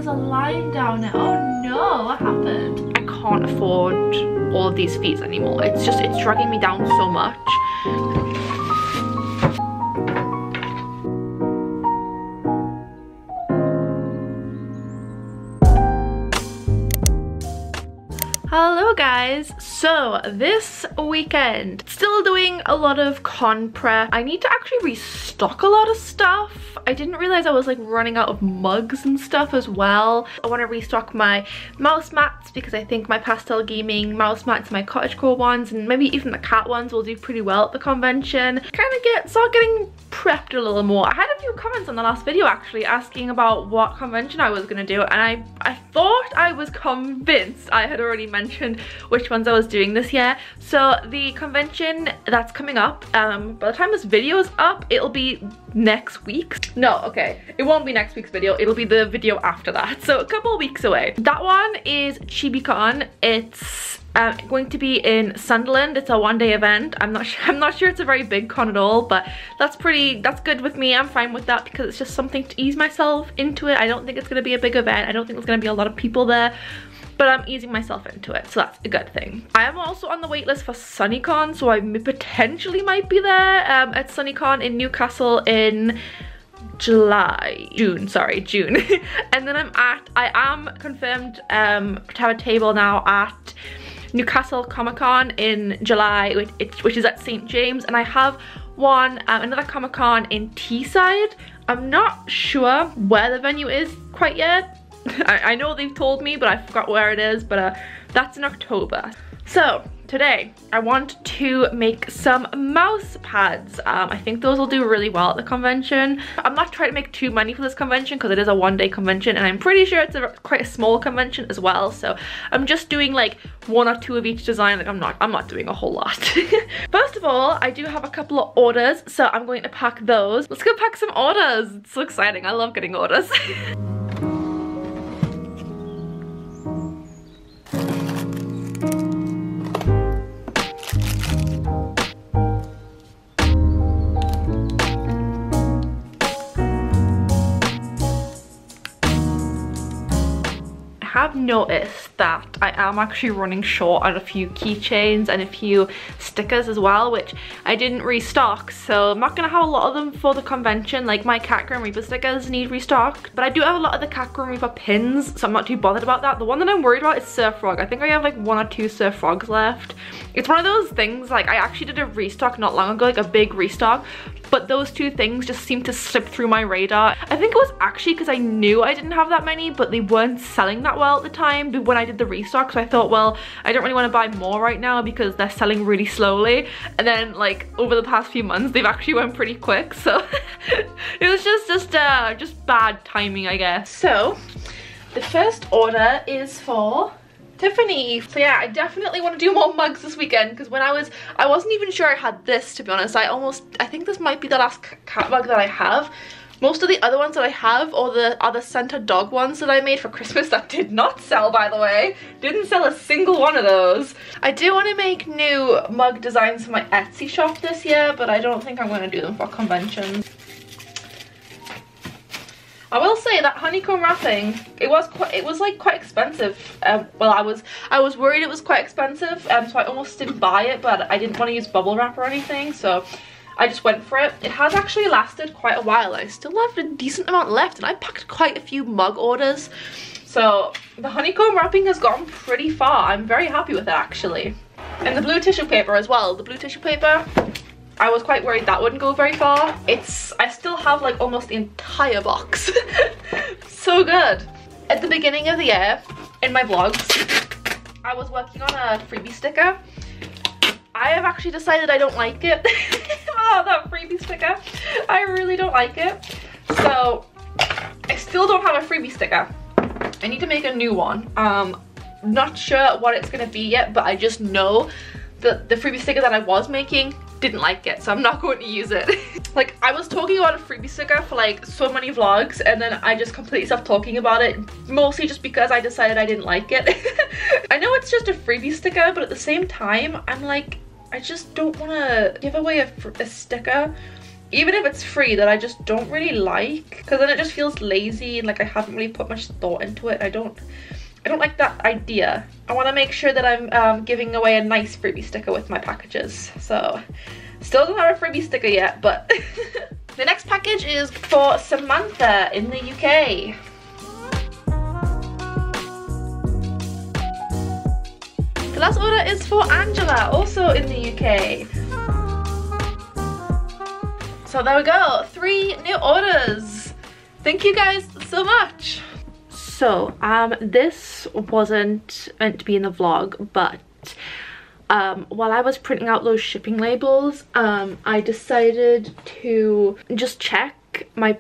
there's a line down it. Oh no, what happened? I can't afford all of these fees anymore. It's dragging me down so much. Hello guys, so this weekend, still doing a lot of con prep. I need to actually restock a lot of stuff. I didn't realize I was like running out of mugs and stuff as well. I want to restock my mouse mats because I think my pastel gaming mouse mats, my cottagecore ones, and maybe even the cat ones will do pretty well at the convention. Kind of start getting prepped a little more. I had a few comments on the last video actually asking about what convention I was going to do, and I thought I was convinced I had already mentioned which ones I was doing this year. So the convention that's coming up, by the time this video is up, it'll be next week. No, okay, it won't be next week's video, it'll be the video after that, so a couple of weeks away. That one is ChibiCon. It's going to be in Sunderland. It's a one-day event. I'm not sure it's a very big con at all, but that's good with me. I'm fine with that because it's just something to ease myself into it. I don't think it's going to be a big event. I don't think there's going to be a lot of people there, but I'm easing myself into it, so that's a good thing. I am also on the wait list for SunnyCon, so I potentially might be there at SunnyCon in Newcastle in June. And then I am confirmed to have a table now at Newcastle Comic Con in July, which is at St. James, and I have another Comic Con in Teesside. I'm not sure where the venue is quite yet. I know they've told me, but I forgot where it is, but that's in October. So today I want to make some mouse pads. I think those will do really well at the convention. I'm not trying to make too many for this convention because it is a one-day convention, and I'm pretty sure it's quite a small convention as well, so I'm just doing like one or two of each design. Like I'm not doing a whole lot. First of all, I do have a couple of orders, so I'm going to pack those. Let's go pack some orders. It's so exciting. I love getting orders. I've noticed that I am actually running short on a few keychains and a few stickers as well, which I didn't restock, so I'm not gonna have a lot of them for the convention. Like my Cat Grim Reaper stickers need restocked, but I do have a lot of the Cat Grim Reaper pins, so I'm not too bothered about that. The one that I'm worried about is Sir Frog. I think I have like 1 or 2 Sir Frogs left. It's one of those things, like I actually did a restock not long ago, like a big restock, but those 2 things just seemed to slip through my radar. I think it was actually because I knew I didn't have that many, but they weren't selling that well at the time when I did the restock, so I thought, well, I don't really want to buy more right now because they're selling really slowly. And then like over the past few months they've actually went pretty quick, so it was just bad timing, I guess. So the first order is for Tiffany. So yeah, I definitely want to do more mugs this weekend because when I wasn't even sure I had this, to be honest. I think this might be the last cat mug that I have. Most of the other ones that I have are the Santa dog ones that I made for Christmas that did not sell, by the way. Didn't sell a single one of those. I do want to make new mug designs for my Etsy shop this year, but I don't think I'm going to do them for conventions. I will say that honeycomb wrapping, it was like quite expensive. Well, I was worried it was quite expensive, so I almost didn't buy it, but I didn't want to use bubble wrap or anything, so I just went for it. It has actually lasted quite a while. I still have a decent amount left, and I packed quite a few mug orders. So the honeycomb wrapping has gone pretty far. I'm very happy with it actually. And the blue tissue paper as well. The blue tissue paper, I was quite worried that wouldn't go very far. I still have like almost the entire box. So good. At the beginning of the year, in my vlogs, I was working on a freebie sticker. I have actually decided I don't like it. Oh, that freebie sticker. I really don't like it. So I still don't have a freebie sticker. I need to make a new one. Not sure what it's gonna be yet, but I just know that the freebie sticker that I was making didn't like it, so I'm not going to use it. Like, I was talking about a freebie sticker for like so many vlogs, and then I just completely stopped talking about it, mostly just because I decided I didn't like it. I know it's just a freebie sticker, but at the same time, I'm like, I just don't want to give away a sticker even if it's free, that I just don't really like, because then it just feels lazy and like I haven't really put much thought into it. I don't like that idea. I want to make sure that I'm giving away a nice freebie sticker with my packages. So still don't have a freebie sticker yet, but the next package is for Samantha in the UK. The last order is for Angela, also in the UK. So there we go, 3 new orders. Thank you guys so much. So this wasn't meant to be in the vlog, but while I was printing out those shipping labels, I decided to just check my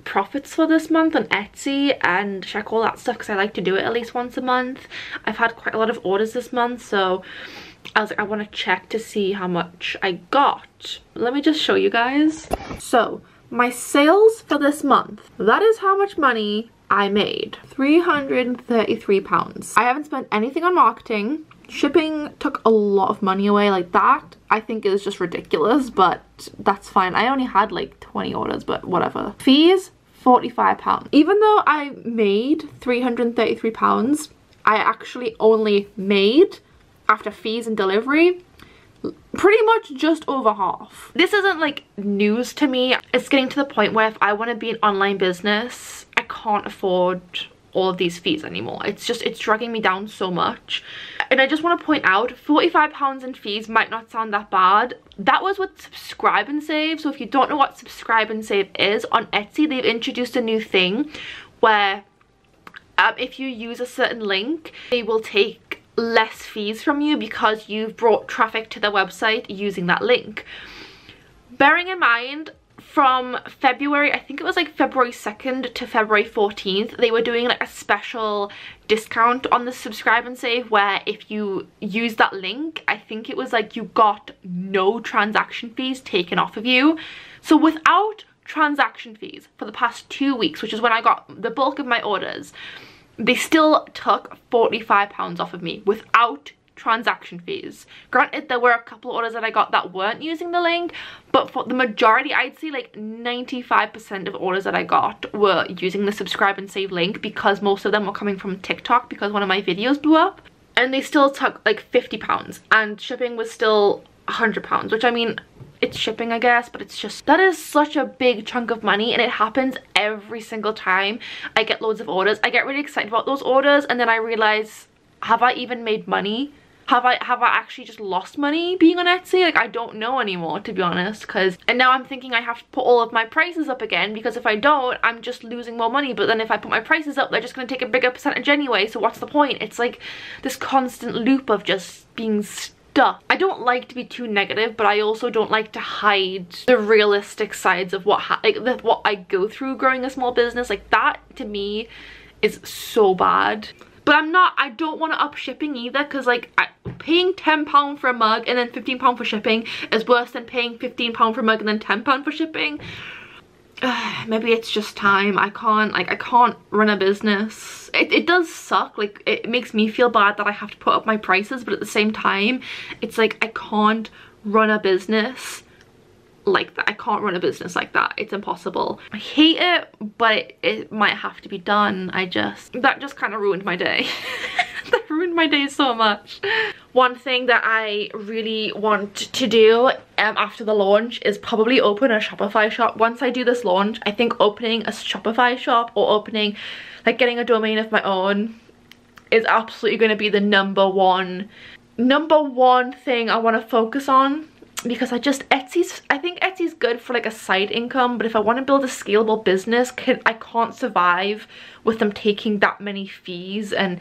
profits for this month on Etsy and check all that stuff, because I like to do it at least once a month. I've had quite a lot of orders this month, so I was like, I want to check to see how much I got. Let me just show you guys. So my sales for this month, that is how much money I made. £333. I haven't spent anything on marketing. Shipping took a lot of money away. Like that, I think is just ridiculous, but that's fine. I only had like 20 orders, but whatever. Fees, £45. Even though I made £333, I actually only made, after fees and delivery, pretty much just over half. This isn't like news to me. It's getting to the point where if I want to be an online business, I can't afford all of these fees anymore. It's dragging me down so much. And I just want to point out, £45 in fees might not sound that bad. That was with Subscribe and Save. So if you don't know what Subscribe and Save is, on Etsy they've introduced a new thing where if you use a certain link, they will take less fees from you because you've brought traffic to their website using that link. Bearing in mind, from February, I think it was like February 2nd to February 14th, they were doing like a special discount on the Subscribe and Save where if you use that link, I think it was like you got no transaction fees taken off of you. So without transaction fees for the past 2 weeks, which is when I got the bulk of my orders, they still took £45 off of me without transaction fees. Granted, there were a couple of orders that I got that weren't using the link, but for the majority, I'd say like 95% of orders that I got were using the Subscribe and Save link, because most of them were coming from TikTok because one of my videos blew up. And they still took like £50, and shipping was still £100, which, I mean, it's shipping, I guess, but it's just, that is such a big chunk of money, and it happens every single time I get loads of orders. I get really excited about those orders, and then I realize, have I even made money? Have I actually just lost money being on Etsy? Like, I don't know anymore, to be honest, and now I'm thinking I have to put all of my prices up again, because if I don't, I'm just losing more money. But then if I put my prices up, they're just going to take a bigger percentage anyway, so what's the point? It's like this constant loop of just being stuck. I don't like to be too negative, but I also don't like to hide the realistic sides of what I go through growing a small business. Like, that to me is so bad. But I don't want to up shipping either, because like paying £10 for a mug and then £15 for shipping is worse than paying £15 for a mug and then £10 for shipping. Maybe it's just time. I can't run a business. It does suck. Like, it makes me feel bad that I have to put up my prices, but at the same time, it's like I can't run a business like that. I can't run a business like that. It's impossible. I hate it, but it might have to be done. That just kind of ruined my day. That ruined my day so much. One thing that I really want to do after the launch is probably open a Shopify shop. Once I do this launch, I think opening a Shopify shop or getting a domain of my own is absolutely going to be the number one thing I want to focus on. Because I think Etsy's good for like a side income, but if I want to build a scalable business, I can't survive with them taking that many fees and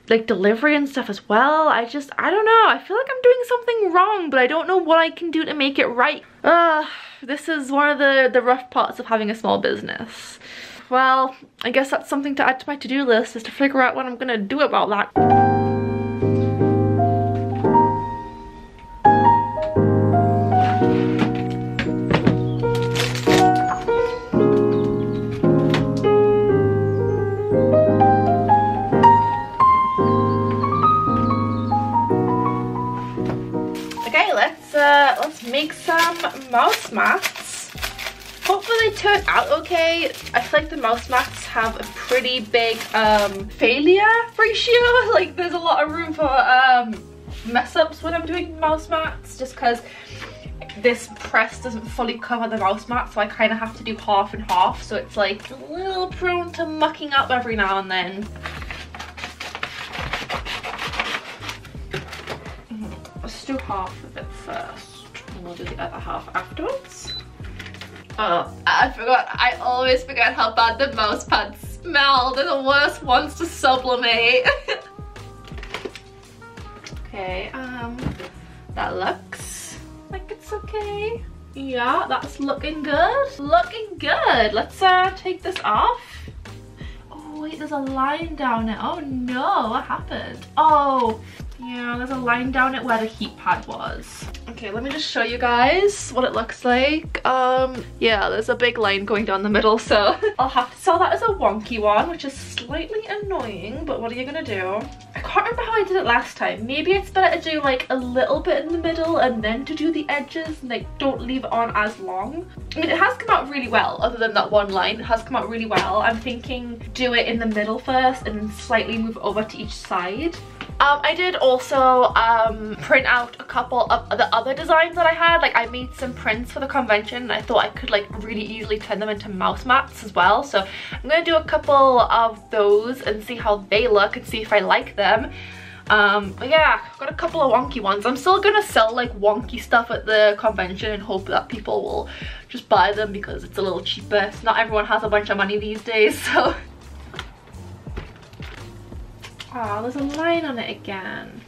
like delivery and stuff as well. I don't know. I feel like I'm doing something wrong, but I don't know what I can do to make it right. This is one of the rough parts of having a small business. Well, I guess that's something to add to my to-do list, is to figure out what I'm gonna do about that. Let's make some mouse mats. hopefully they turn out okay. I feel like the mouse mats have a pretty big failure ratio. Like there's a lot of room for mess ups when I'm doing mouse mats, just because this press doesn't fully cover the mouse mat, so I kind of have to do half and half, so it's like a little prone to mucking up every now and then. Let's do half of it first and we'll do the other half afterwards. Oh, I forgot. I always forget how bad the mouse pads smell. They're the worst ones to sublimate. Okay, that looks like it's okay. Yeah, that's looking good. Looking good. Let's take this off. Oh wait, there's a line down it. Oh no, what happened? Oh, yeah, there's a line down it where the heat pad was. Okay, let me just show you guys what it looks like. Yeah, there's a big line going down the middle, so I'll have to sell that as a wonky one, which is slightly annoying, but what are you gonna do? I can't remember how I did it last time. Maybe it's better to do like a little bit in the middle and then to do the edges, and like don't leave it on as long. I mean, it has come out really well, other than that one line. It has come out really well. I'm thinking do it in the middle first and then slightly move over to each side. I did also print out a couple of the other designs that I had. Like I made some prints for the convention and I thought I could like really easily turn them into mouse mats as well. So I'm gonna do a couple of those and see how they look and see if I like them. But yeah, I've got a couple of wonky ones. I'm still gonna sell like wonky stuff at the convention and hope that people will just buy them because it's a little cheaper. Not everyone has a bunch of money these days, so. Oh, there's a line on it again.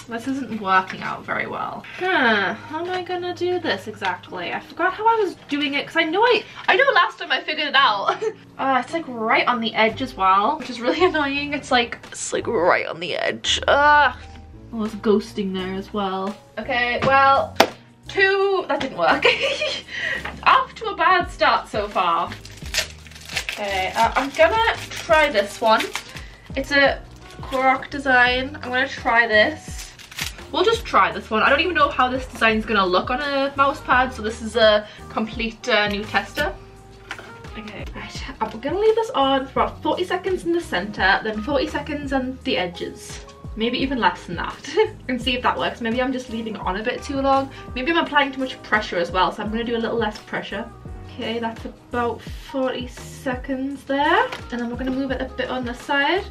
This isn't working out very well. How am I gonna do this exactly? I forgot how I was doing it because I know last time I figured it out. It's like right on the edge as well, which is really annoying. It's like right on the edge. Oh, there's ghosting there as well. Okay, well, that didn't work. Off to a bad start so far. Okay, I'm gonna try this one. It's a Croc design. I'm gonna try this. We'll just try this one. I don't even know how this design is gonna look on a mouse pad, so this is a complete new tester. Okay, right. I'm gonna leave this on for about 40 seconds in the center, then 40 seconds on the edges. Maybe even less than that. And see if that works. Maybe I'm just leaving it on a bit too long. Maybe I'm applying too much pressure as well, so I'm gonna do a little less pressure. Okay, that's about 40 seconds there. And then we're gonna move it a bit on the side.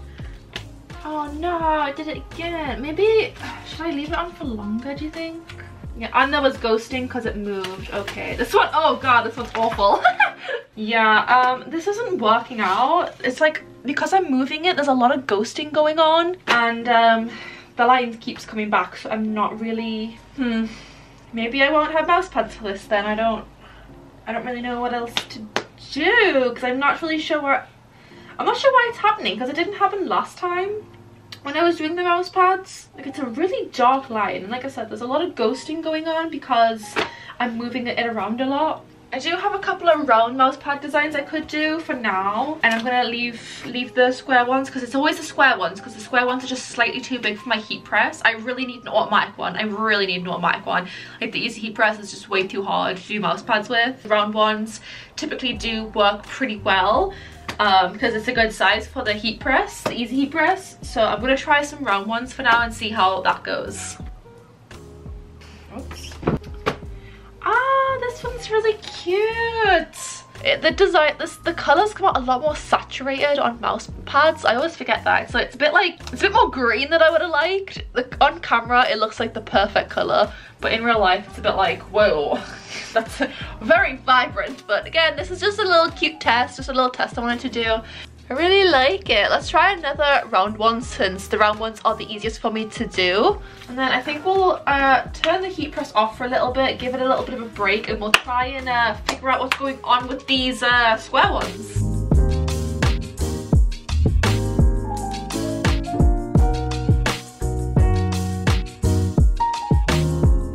Oh no, I did it again. Maybe, should I leave it on for longer, do you think? Yeah, and there was ghosting because it moved. Okay, this one, oh god, this one's awful. Yeah, this isn't working out. It's like, because I'm moving it, there's a lot of ghosting going on. And the line keeps coming back, so I'm not really, maybe I won't have mouse pads for this then. I don't really know what else to do because I'm not really sure where, I'm not sure why it's happening because it didn't happen last time when I was doing the mouse pads. Like it's a really dark line, and like I said, there's a lot of ghosting going on because I'm moving it around a lot. I do have a couple of round mouse pad designs I could do for now, and I'm gonna leave the square ones because it's always the square ones because the square ones are just slightly too big for my heat press. I really need an automatic one. Like the easy heat press is just way too hard to do mouse pads with. The round ones typically do work pretty well because it's a good size for the heat press, the easy heat press. So I'm gonna try some round ones for now and see how that goes. Oops. Ah, this one's really cute. The colors come out a lot more saturated on mouse pads. I always forget that. So it's a bit more green than I would have liked. On camera, it looks like the perfect color, but in real life, it's a bit like, whoa, that's very vibrant. But again, this is just a little cute test, just a little test I wanted to do. I really like it. Let's try another round one since the round ones are the easiest for me to do. And then I think we'll turn the heat press off for a little bit, give it a little bit of a break, and we'll try and figure out what's going on with these square ones.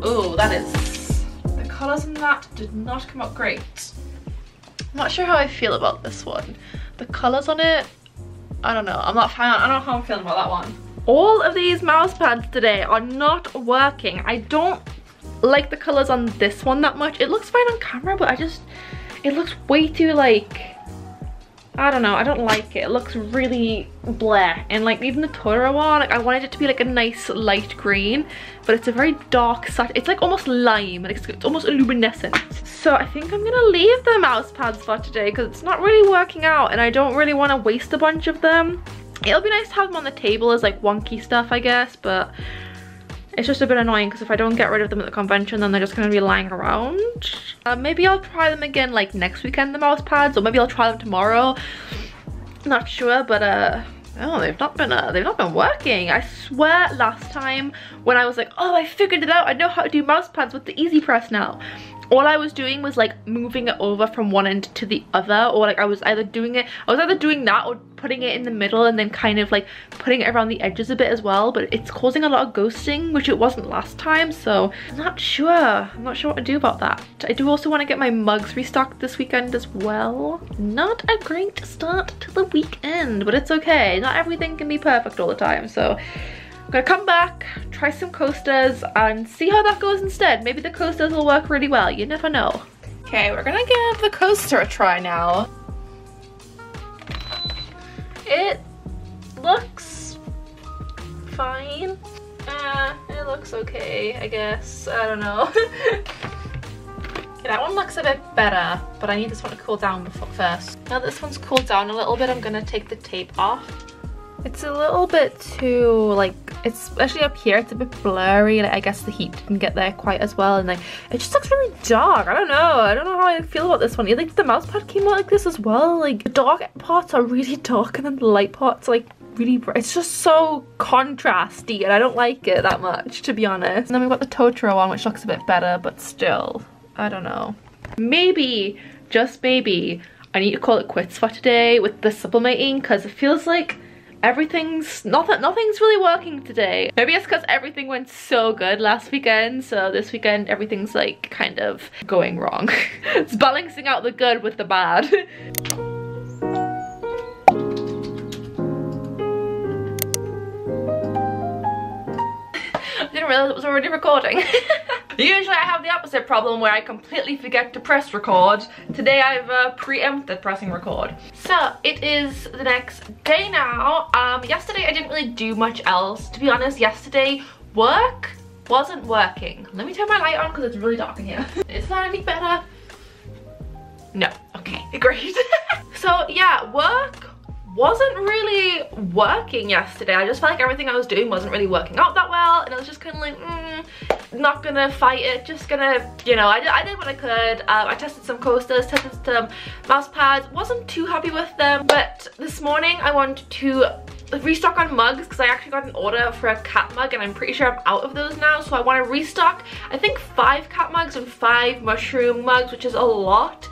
Oh, the colours in that did not come out great. I'm not sure how I feel about this one. The colours on it, I don't know. I don't know how I'm feeling about that one. All of these mouse pads today are not working. I don't like the colours on this one that much. It looks fine on camera, but it looks way too like, I don't know, I don't like it. It looks really bleh. And like even the Totoro one, like I wanted it to be like a nice light green, but it's a very dark, it's like almost lime, like it's almost luminescent. So I think I'm gonna leave the mouse pads for today because it's not really working out and I don't really want to waste a bunch of them. It'll be nice to have them on the table as like wonky stuff, I guess, but it's just a bit annoying because if I don't get rid of them at the convention, then they're just going to be lying around. Maybe I'll try them again like next weekend, the mouse pads, or maybe I'll try them tomorrow. Not sure, but oh, they've not been working. I swear last time when I was like, oh, I figured it out, I know how to do mouse pads with the Easy Press now. All I was doing was like moving it over from one end to the other, or like I was either doing that or putting it in the middle and then kind of like putting it around the edges a bit as well, but it's causing a lot of ghosting, which it wasn't last time, so I'm not sure what to do about that. I do also want to get my mugs restocked this weekend as well. Not a great start to the weekend, but it's okay. Not everything can be perfect all the time, so I'm gonna come back, try some coasters and see how that goes instead. Maybe the coasters will work really well, you never know. Okay, we're gonna give the coaster a try now. It looks fine. It looks okay, I guess. I don't know. Okay, that one looks a bit better, but I need this one to cool down first. Now that this one's cooled down a little bit, I'm gonna take the tape off. It's a little bit too, like, it's especially up here, it's a bit blurry. Like, I guess the heat didn't get there quite as well, and like it just looks really dark. I don't know how I feel about this one. You think the mouse pad came out like this as well? Like the dark parts are really dark and then the light parts are like really bright. It's just so contrasty and I don't like it that much, to be honest. And then we've got the Totoro one, which looks a bit better, but still, I don't know. Maybe, just maybe, I need to call it quits for today with the sublimating, because it feels like nothing's really working today. Maybe it's because everything went so good last weekend, so this weekend everything's like kind of going wrong. It's balancing out the good with the bad. I didn't realize it was already recording. Usually I have the opposite problem where I completely forget to press record. Today I've preempted pressing record. So it is the next day now. Yesterday I didn't really do much else. To be honest, yesterday work wasn't working. Let me turn my light on because it's really dark in here. Is that any better? No. Okay, great. So yeah, work wasn't really working yesterday. I just felt like everything I was doing wasn't really working out that well, and I was just kind of like, not gonna fight it, just gonna, you know, I did what I could. I tested some coasters, tested some mouse pads, wasn't too happy with them, but this morning I wanted to restock on mugs because I actually got an order for a cat mug and I'm pretty sure I'm out of those now, so I want to restock I think 5 cat mugs and 5 mushroom mugs, which is a lot.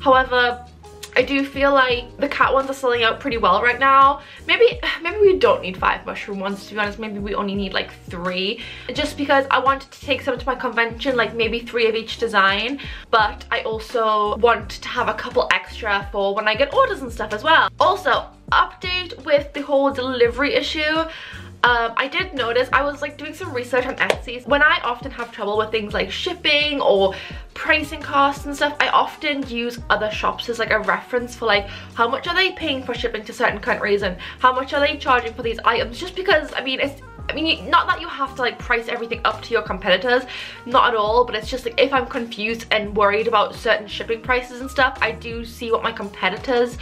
However, I do feel like the cat ones are selling out pretty well right now. Maybe we don't need 5 mushroom ones, to be honest. Maybe we only need like 3, just because I wanted to take some to my convention, like maybe 3 of each design, but I also want to have a couple extra for when I get orders and stuff as well. Also, update with the whole delivery issue. I did notice, I was like doing some research on Etsy. When I often have trouble with things like shipping or pricing costs and stuff, I often use other shops as like a reference for like how much are they paying for shipping to certain countries and how much are they charging for these items, just because I mean not that you have to like price everything up to your competitors, not at all, but it's just like if I'm confused and worried about certain shipping prices and stuff, I do see what my competitors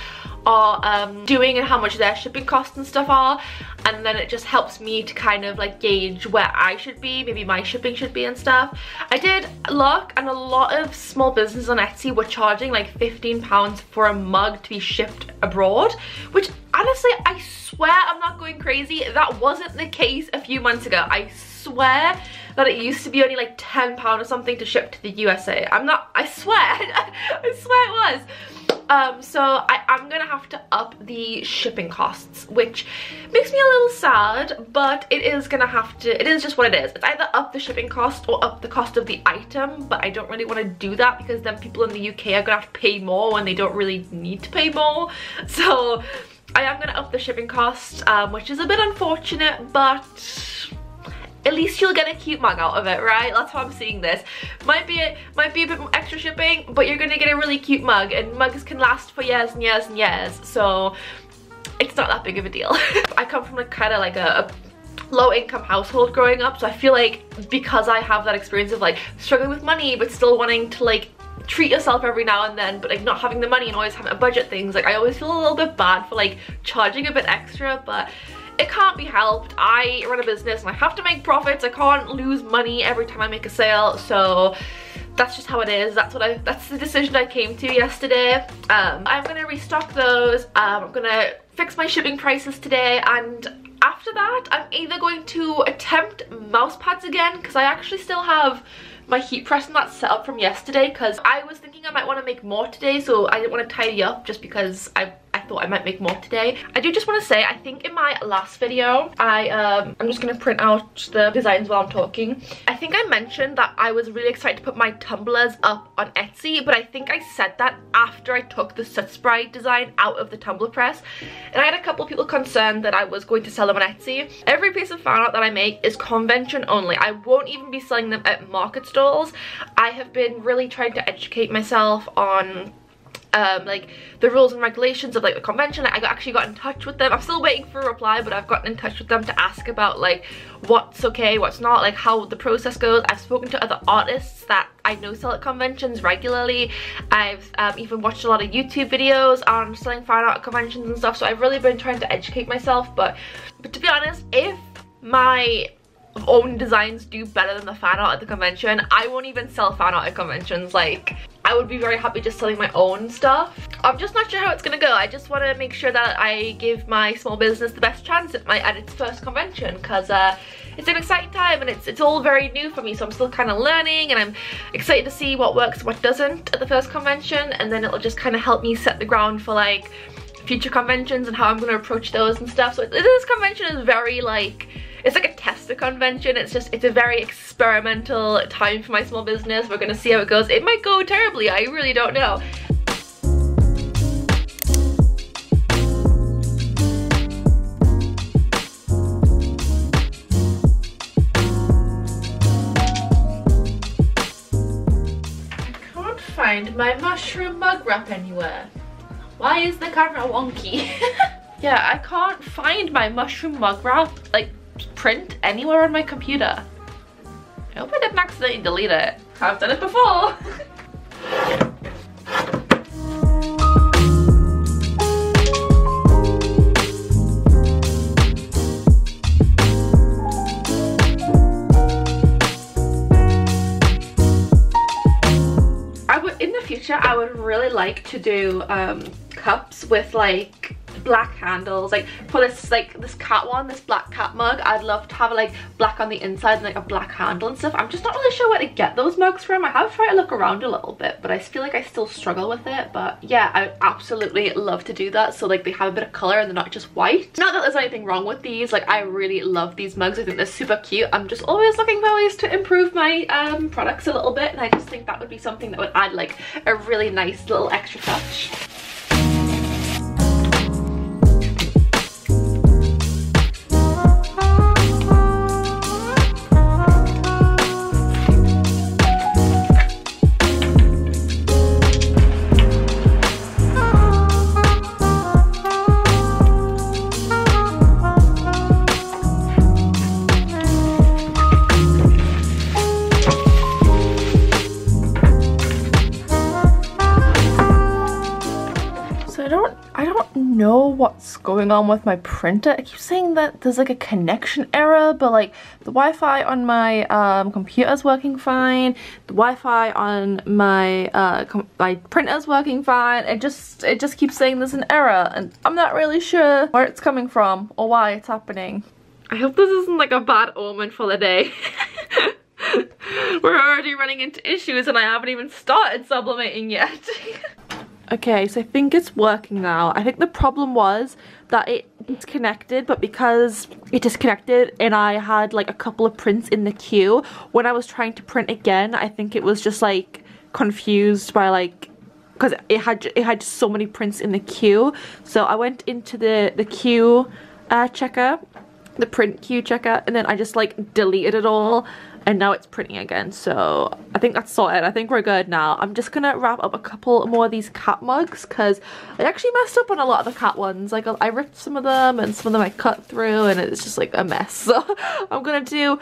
are doing and how much their shipping costs and stuff are, and then it just helps me to kind of like gauge where I should be, maybe my shipping should be and stuff. I did look, and a lot of small businesses on Etsy were charging like £15 for a mug to be shipped abroad, which honestly I swear I'm not going crazy, that wasn't the case a few months ago. I swear that it used to be only like £10 or something to ship to the USA. I swear I swear it was. So I'm gonna have to up the shipping costs, which makes me a little sad, but it is just what it is. It's either up the shipping cost or up the cost of the item, but I don't really want to do that because then people in the UK are gonna have to pay more when they don't really need to pay more. So I am gonna up the shipping cost, which is a bit unfortunate, but at least you'll get a cute mug out of it, right? That's how I'm seeing this. Might be a bit extra shipping, but you're gonna get a really cute mug, and mugs can last for years and years and years, so it's not that big of a deal. I come from like kind of like a low income household growing up, so I feel like because I have that experience of like struggling with money but still wanting to like treat yourself every now and then, but like not having the money and always having to budget things, like I always feel a little bit bad for like charging a bit extra, but it can't be helped. I run a business and I have to make profits. I can't lose money every time I make a sale, so that's just how it is. That's the decision I came to yesterday. I'm gonna restock those. I'm gonna fix my shipping prices today, and after that I'm either going to attempt mouse pads again, because I actually still have my heat press and that set up from yesterday, because I was thinking I might want to make more today, so I didn't want to tidy up just because I thought I might make more today. I do just want to say, I think in my last video, I'm just going to print out the designs while I'm talking. I think I mentioned that I was really excited to put my tumblers up on Etsy, but I think I said that after I took the Soot Spray design out of the tumbler press, and I had a couple of people concerned that I was going to sell them on Etsy. Every piece of fan art that I make is convention only. I won't even be selling them at market stalls. I have been really trying to educate myself on like the rules and regulations of like the convention. I actually got in touch with them. I'm still waiting for a reply, but I've gotten in touch with them to ask about like what's okay, what's not, like how the process goes. I've spoken to other artists that I know sell at conventions regularly. I've even watched a lot of YouTube videos on selling fan art at conventions and stuff, so I've really been trying to educate myself. But to be honest, if my own designs do better than the fan art at the convention, I won't even sell fan art at conventions. Like, I would be very happy just selling my own stuff. I'm just not sure how it's gonna go. I just want to make sure that I give my small business the best chance at its first convention, because it's an exciting time and it's all very new for me, so I'm still kind of learning, and I'm excited to see what works and what doesn't at the first convention, and then it'll just kind of help me set the ground for like future conventions and how I'm going to approach those and stuff. So this convention is very like, it's like a tester convention. It's a very experimental time for my small business. We're gonna see how it goes. It might go terribly, I really don't know. I can't find my mushroom mug wrap anywhere. Why is the camera wonky? Yeah, I can't find my mushroom mug wrap like print anywhere on my computer. I hope I didn't accidentally delete it. I've done it before. In the future, I would really like to do cups with like black handles, like for this cat one, this black cat mug. I'd love to have like black on the inside and like a black handle and stuff. I'm just not really sure where to get those mugs from. I have tried to look around a little bit, but I feel like I still struggle with it. But yeah, I would absolutely love to do that, so like they have a bit of color and they're not just white. Not that there's anything wrong with these, like I really love these mugs. I think they're super cute. I'm just always looking for ways to improve my products a little bit, and I just think that would be something that would add like a really nice little extra touch. I don't know what's going on with my printer. It keeps saying that there's like a connection error, but like the Wi-Fi on my computer is working fine. The Wi-Fi on my my printer is working fine. It just keeps saying there's an error, and I'm not really sure where it's coming from or why it's happening. I hope this isn't like a bad omen for the day. We're already running into issues and I haven't even started sublimating yet. Okay, so I think it's working now. I think the problem was that it disconnected, but because it disconnected and I had like a couple of prints in the queue, when I was trying to print again, I think it was just like confused by like, because it had just so many prints in the queue. So I went into the queue checker, the print queue checker, and then I just like deleted it all, and now it's printing again. So I think that's sorted. I think we're good now. I'm just gonna wrap up a couple more of these cat mugs because I actually messed up on a lot of the cat ones. Like I ripped some of them and some of them I cut through, and it's just like a mess. So I'm gonna do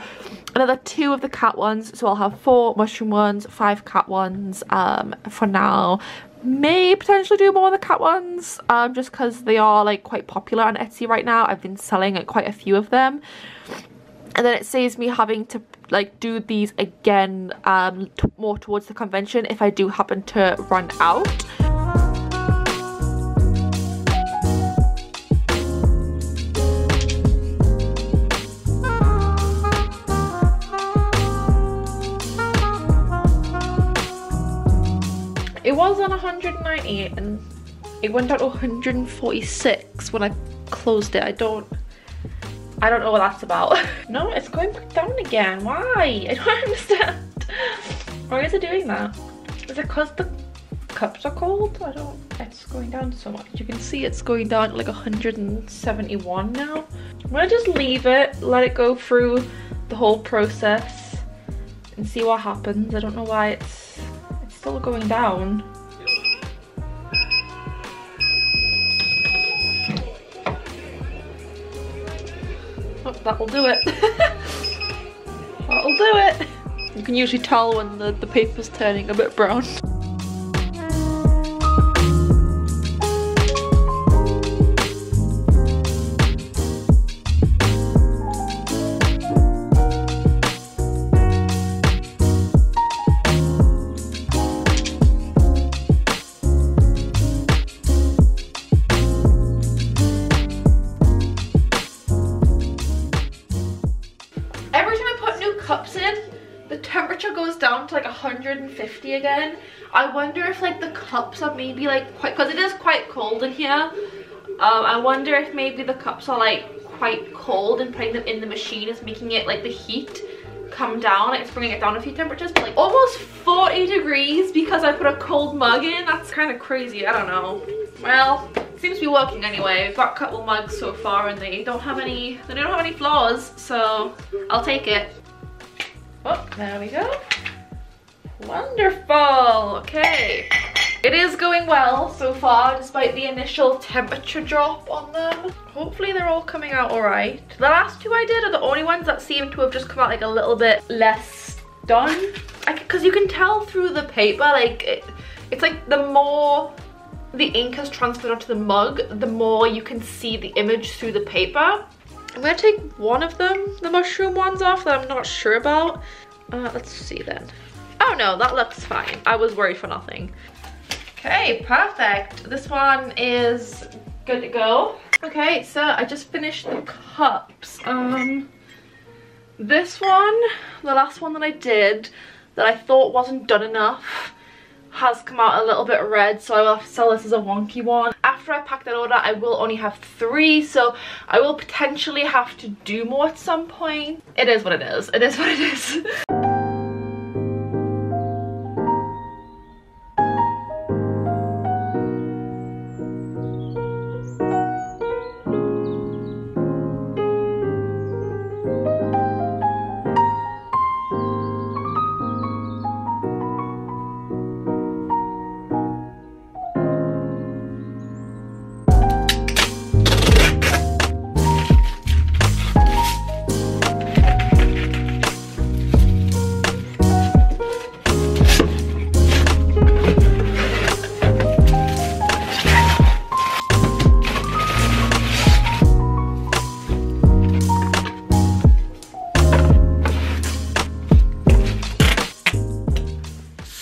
another 2 of the cat ones, so I'll have 4 mushroom ones, 5 cat ones for now. May potentially do more of the cat ones just because they are like quite popular on Etsy right now. I've been selling like quite a few of them, and then it saves me having to like do these again more towards the convention if I do happen to run out. It was on 198 and it went down to 146 when I closed it. I don't know what that's about. No, it's going back down again. Why? I don't understand. Why is it doing that? Is it because the cups are cold? It's going down so much. You can see it's going down to like 171 now. I'm gonna just leave it, let it go through the whole process and see what happens. I don't know why it's still going down. Oh, that'll do it. That'll do it. You can usually tell when the paper's turning a bit brown. Cups in, the temperature goes down to like 150 again. I wonder if like the cups are maybe like quite, because it is quite cold in here. I wonder if maybe the cups are like quite cold and putting them in the machine is making it like the heat come down. Like it's bringing it down a few temperatures, but like almost 40 degrees because I put a cold mug in. That's kind of crazy. I don't know. Well, it seems to be working anyway. I've got a couple mugs so far and they don't have any flaws, so I'll take it. Oh, there we go. Wonderful. Okay. It is going well so far, despite the initial temperature drop on them. Hopefully they're all coming out all right. The last 2 I did are the only ones that seem to have just come out like a little bit less done. Because you can tell through the paper, like it's like the more the ink has transferred onto the mug, the more you can see the image through the paper. I'm gonna take one of them, the mushroom ones, off that I'm not sure about. Let's see then. Oh no, that looks fine. I was worried for nothing. Okay, perfect. This one is good to go. Okay, so I just finished the cups. This one, the last one that I did, that I thought wasn't done enough, has come out a little bit red, so I will have to sell this as a wonky one. After I pack that order, I will only have 3, so I will potentially have to do more at some point. It is what it is. It is what it is.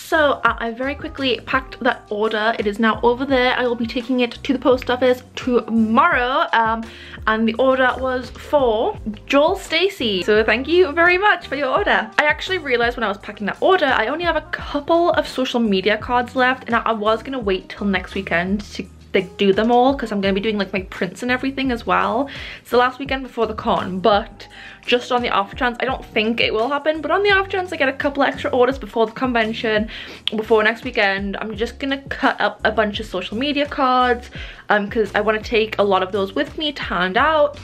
So I very quickly packed that order. It is now over there. I will be taking it to the post office tomorrow. And the order was for Joel Stacey. So thank you very much for your order. I actually realized when I was packing that order, I only have a couple of social media cards left, and I was gonna wait till next weekend to like do them all because I'm gonna be doing like my prints and everything as well. It's the last weekend before the con, but just on the off chance, I don't think it will happen, but on the off chance I get a couple extra orders before the convention, before next weekend, I'm just gonna cut up a bunch of social media cards because I want to take a lot of those with me to hand out.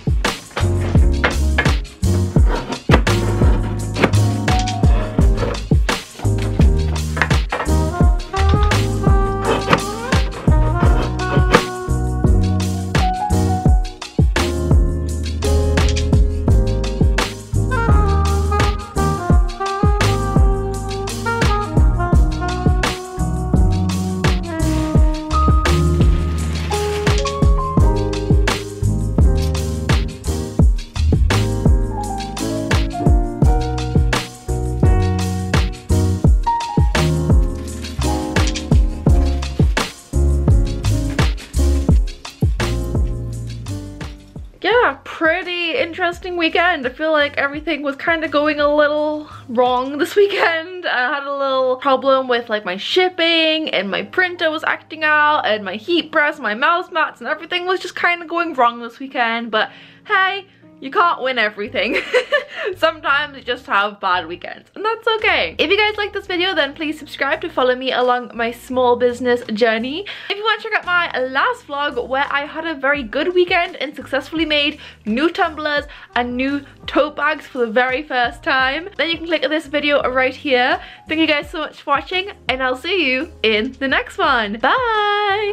interesting weekend. I feel like everything was kind of going a little wrong this weekend. I had a little problem with like my shipping, and my printer was acting out, and my heat press, my mouse mats, and everything was just kind of going wrong this weekend. But hey, you can't win everything. Sometimes you just have bad weekends, and that's okay. If you guys like this video, then please subscribe to follow me along my small business journey. If you want to check out my last vlog where I had a very good weekend and successfully made new tumblers and new tote bags for the very first time, then you can click this video right here. Thank you guys so much for watching, and I'll see you in the next one. Bye!